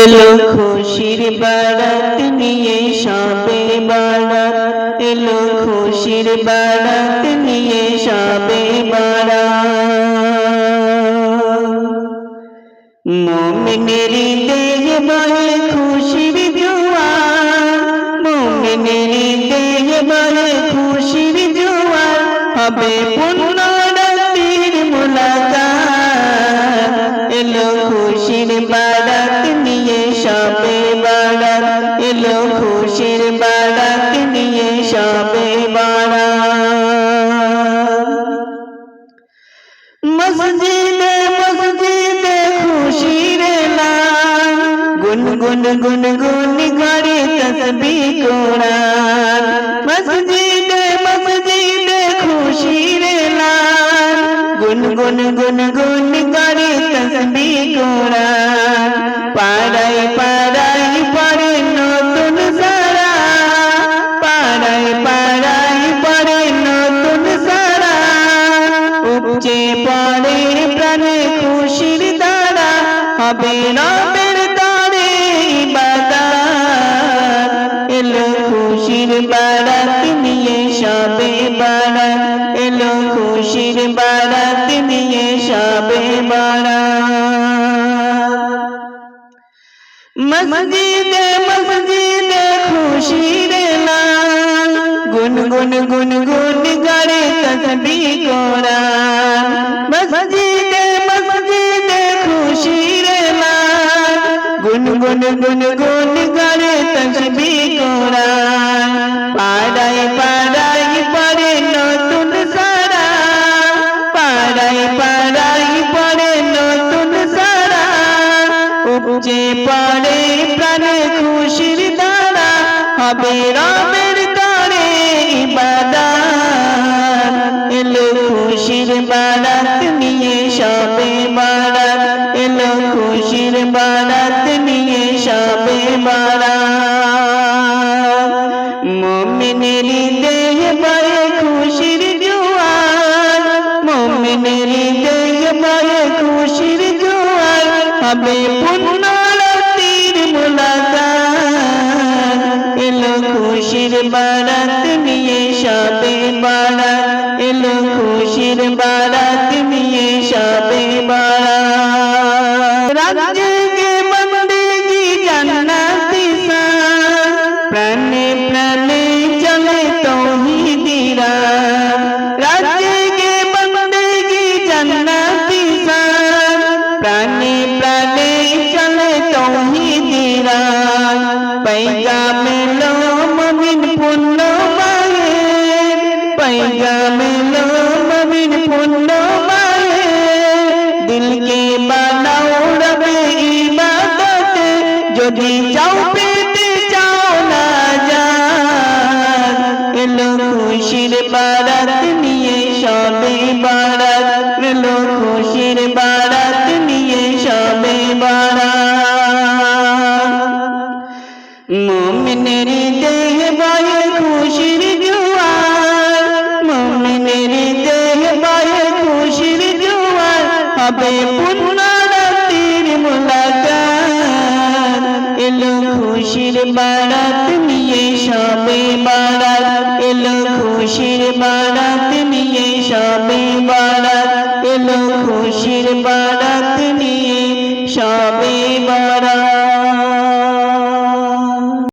এলো খুশির বারাত নিয়ে শবে বারাত, এলো খুশির বারাত নিয়ে শবে বারাত। মুমিনের দেহ বলে খুশির জোয়ার, মুমিনের দেহ বলে খুশির জোয়ার, হবে পূর্ণ রাত্রির মুলাকাত। এলো খুশির বারাত নিয়ে শবে বারাত, এলো খুশির বারাত নিয়ে শবে বারাত। মসজিদে মসজিদে খুশির এলান, গুনগুন গুনগুন করে তসবিহ কোরআন। মসজিদে মসজিদে খুশির এলান, গুনগুন গুনগুন করে তসবিহ কোরআন। পাড়ায় পাড়ায় পড়ে নতুন সারা, পাড়ায় পাড়ায় পড়ে নতুন সারা, উপচে পড়ে প্রাণে খুশির ধারা, হবে রবের দরে ইবাদত। এলো খুশির বারাত নিয়ে শবে বারাত, এলো খুশির বারাত নিয়ে শবে বারাত। মসজিদে মসজিদে খুশির এলান, গুনগুন গুনগুন করে তসবিহ কোরআন। মসজিদে মসজিদে খুশির এলান, গুনগুন গুনগুন করে তসবিহ কোরআন। পাড়ায় পাড়ায় পড়ে নতুন সারা, পাড়ায় পাড়ায় পড়ে নতুন সারা, উপচে পড়ে প্রাণে খুশির ধারা, হবে রবের দরে ইবাদত। এলো খুশির বারাত নিয়ে শবে বারাত, এলো খুশির বারাত নিয়ে শবে বারাত। মুমিনের দেহ বলে খুশির জোয়ার, মুমিনের দেহ বলে খুশির জোয়ার, হবে পূর্ণ রাত্রির মুলাকাত। এলো খুশির বারাত নিয়ে শবে বারাত, এলো খুশির বারাত নিয়ে শবে বারাত। রাজ্যে বন্দেগি জান্নাতি শান, প্রাণে প্রাণে চলে তৌহিদিরা। রাজ্যে বন্দেগি জান্নাতি শান, প্রাণে প্রাণে চলে তৌহিদিরা। पैगाम लो मुमिन पुण्य पाए, पैगाम लो मुमिन पुण्य पाए। दिल के बनाओ रबे इबादत, যদি চাও পেতে চাও না জান। এলো খুশির বারাত নিয়ে শবে বারাত, এলো খুশির বারাত নিয়ে শবে বারাত। মুমিনের দেহ বলে খুশির জোয়ার, মুমিনের দেহ বলে খুশির জোয়ার, হবে পূর্ণ রাত্রির মুলাকাত। এলো খুশির বারাত নিয়ে শবে বারাত, এলো খুশির বারাত নিয়ে শবে বারাত, এলো খুশির বারাত